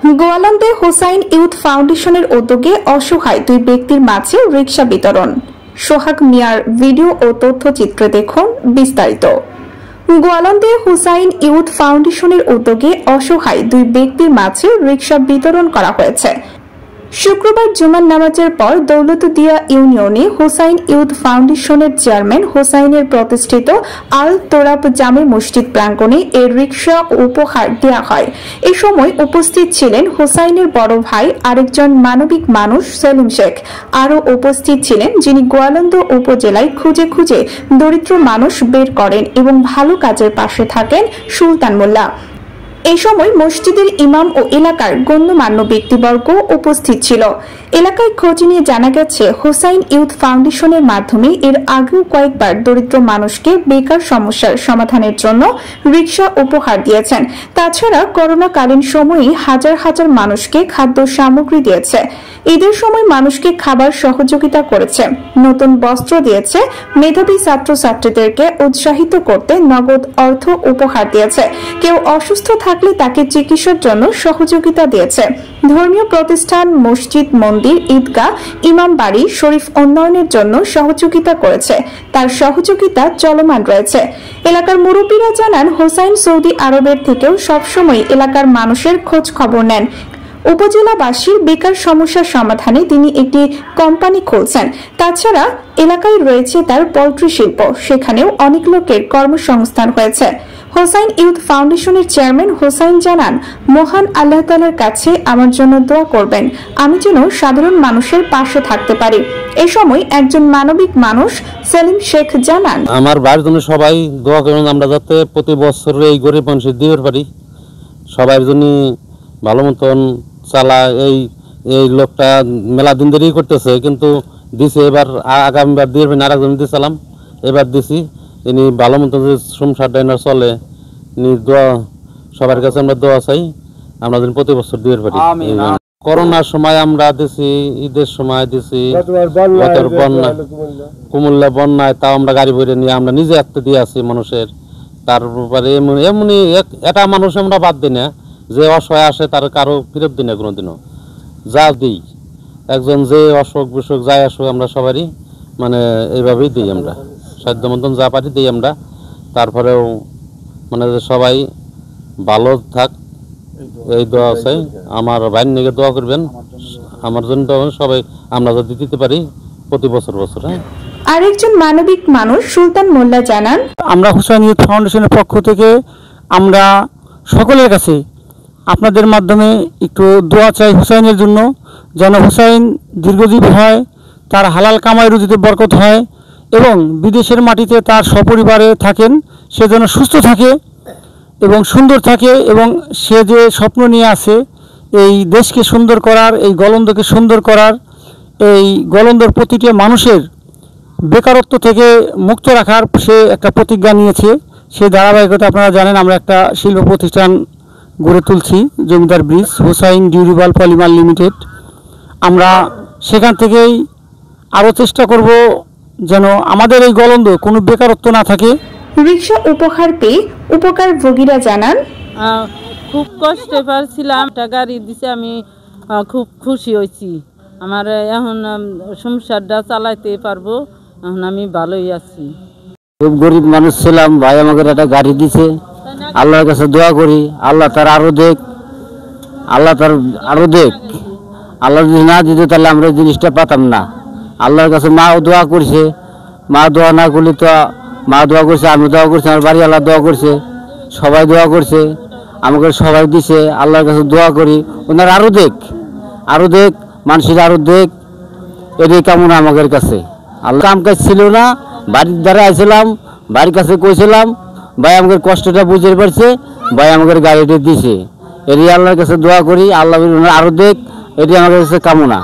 গোয়ালন্দে Hossain youth ফাউন্ডেশনের উদ্যোগে অসহায় দুই ব্যক্তির মাঝে রিকশা বিতরণ। সোহাগ মিয়ার ভিডিও ও তথ্যচিত্রে দেখুন বিস্তারিত। গোয়ালন্দে হোসাইন ইউথ ফাউন্ডেশনের উদ্যোগে অসহায় দুই ব্যক্তির মাঝে রিকশা বিতরণ করা হয়েছে। শুক্রবার জুমার নামাজের পর দৌলতদিয়া ইউনিয়নে হোসাইন ইউথ ফাউন্ডেশনের চেয়ারম্যান হোসাইনের প্রতিষ্ঠিত আল তোরাব জামে মসজিদ প্রাঙ্গণে এই রিকশা উপহার দেওয়া হয়। এ সময় উপস্থিত ছিলেন হোসাইনের বড় ভাই আরেকজন মানবিক মানুষ সেলিম শেখ। আরও উপস্থিত ছিলেন যিনি গোয়ালন্দ উপজেলায় খুঁজে খুঁজে দরিদ্র মানুষ বের করেন এবং ভালো কাজের পাশে থাকেন সুলতান মোল্লা। এই সময় মসজিদের ইমাম ও এলাকার গণ্যমান্য ব্যক্তিবর্গ উপস্থিত ছিল। এলাকায় খোঁজ নিয়ে জানা গেছে হোসাইন ইউথ ফাউন্ডেশনের মাধ্যমে এর আগেও কয়েকবার দরিদ্র মানুষকে বেকার সমস্যার সমাধানের জন্য রিকশা উপহার দিয়েছেন। তাছাড়া করোনাকালীন সময়ে হাজার হাজার মানুষকে খাদ্য সামগ্রী দিয়েছে। ঈদের সময় মানুষকে খাবার সহযোগিতা করেছে, নতুন বস্ত্র দিয়েছে, মেধাবী ছাত্রছাত্রীদেরকে উৎসাহিত করতে নগদ অর্থ উপহার দিয়েছে। কেউ অসুস্থ থাকলে তাকে চিকিৎসার জন্য সহযোগিতা দিয়েছে। ধর্মীয় প্রতিষ্ঠান, মসজিদ, মন্দির, ঈদগাহ, ইমাম বাড়ি শরীফ উন্নয়নের জন্য সহযোগিতা করেছে। তার সহযোগিতা চলমান রয়েছে। এলাকার মুরব্বীরা জানান, হোসাইন সৌদি আরবের থেকেও সবসময় এলাকার মানুষের খোঁজ খবর নেন। উপজেলাবাসীর বেকার সমস্যার সমাধানে তিনি একটি কোম্পানি খুলছেন। তাছাড়া এলাকায় রয়েছে তার পোল্ট্রি শিল্প, সেখানেও অনেক লোকের কর্মসংস্থান হয়েছে। হোসাইন ইউথ ফাউন্ডেশনের চেয়ারম্যান হোসাইন জানান, মহান আল্লাহ তাআলার কাছে আমার জন্য দোয়া করবেন, আমি যেন সাধারণ মানুষের পাশে থাকতে পারি। এই সময় একজন মানবিক মানুষ সেলিম শেখ জানান, আমার বাড়ির জন্য সবাই দোয়া করুন, আমরা যাতে প্রতি বছর এই গরিব মানুষের দিতে পারি। সবার জন্য ভালো মতন চালা। এই লোকটা মেলা দিন দেরি করতেছে, কিন্তু দিছে এবার, আগামীবার দিয়ে আরেকজন দিয়েছিলাম, এবার দিছি। ইনি ভালো মতো যে সংসার ডাইনার চলে, দোয়া সবার কাছে আমরা দোয়া চাই, আমরা যেন প্রতি বছর দিয়ে পারি। করোনার সময় আমরা দিছি, ঈদের সময় দিছি, কুমিল্লা বন্যায়, তাও আমরা গাড়ি ভরে নিয়ে আমরা নিজে একটা দিয়ে আসি মানুষের। তারপরে এমনি এটা মানুষ আমরা বাদ দিই না, যে অসহায় আসে তার কারো ফিরত দিই না কোনোদিনও, যা দিই। একজন যে অসুখ বিসুখ যাই আসুক আমরা সবারই মানে এইভাবেই দিই, আমরা সাধ্য মতন যা পারি দিই আমরা। তারপরেও মানে সবাই ভালো থাক এই দোয়া চাই। আমার ভাইয়ের নিকে দোয়া করবেন, আমার জন্য সবাই আমরা যদি দিতে পারি প্রতি বছর বছর। আরেকজন মানবিক মানুষ সুলতান মোল্লা জানান, আমরা হোসাইন ইউথ ফাউন্ডেশনের পক্ষ থেকে আমরা সকলের কাছে আপনাদের মাধ্যমে একটু দোয়া চাই হোসাইনের জন্য, যেন হোসাইন দীর্ঘজীবী হয়, তার হালাল কামাই রুজিতে বরকত হয় এবং বিদেশের মাটিতে তার সপরিবারে থাকেন, সে যেন সুস্থ থাকে এবং সুন্দর থাকে, এবং সে যে স্বপ্ন নিয়ে আসে এই দেশকে সুন্দর করার, এই গোয়ালন্দকে সুন্দর করার, এই গোয়ালন্দর প্রতিটি মানুষের বেকারত্ব থেকে মুক্ত রাখার সে একটা প্রতিজ্ঞা নিয়েছে। সেই ধারাবাহিকতা আপনারা জানেন, আমরা একটা শিল্প প্রতিষ্ঠান গড়ে তুলছি, জমিদার bridge Hossain durable polymer limited. আমরা সেখান থেকেই আরও চেষ্টা করব যেন আমাদের এই গোয়ালন্দ কোনো বেকারত্ব না থাকে। রিকশা উপহার পেয়ে উপকারভোগীরা জানান, খুব কষ্টে পারছিলাম, একটা গাড়ি দিছে, আমি খুব খুশি হয়েছি। আমার এখন সংসারটা চালাইতে পারবো, এখন আমি ভালোই আছি। খুব গরিব মানুষ ছিলাম, ভাই আমাকে একটা গাড়ি দিছে। আল্লাহর কাছে দোয়া করি, আল্লাহ তার আরো দেখ, আল্লাহ তার আরো দেখ। আল্লাহ যদি না দিত তাহলে আমরা এই জিনিসটা পাতাম না। আল্লাহর কাছে মাও দোয়া করছে, মা দোয়া না করলে তো, মা দোয়া করছে, আমি দোয়া করছি, আমার বাড়ি আল্লাহ দোয়া করছে, সবাই দোয়া করছে, আমাকে সবাই দিছে। আল্লাহর কাছে দোয়া করি ওনার আরো দেখ, আরো দেখ, মানুষের আরো দেখ, এটাই কামনা আমাদের কাছে। আল্লাহ কাম কাজ ছিল না, বাড়ির দ্বারা আইছিলাম, বাড়ির কাছে কইছিলাম, ভাই আমাদের কষ্টটা বুঝতে পারছে, ভাই আমাদের গাড়িটা দিছে। এটাই আল্লাহর কাছে দোয়া করি, আল্লাহ আরো দেখ, এটাই আমাদের কাছে কামনা।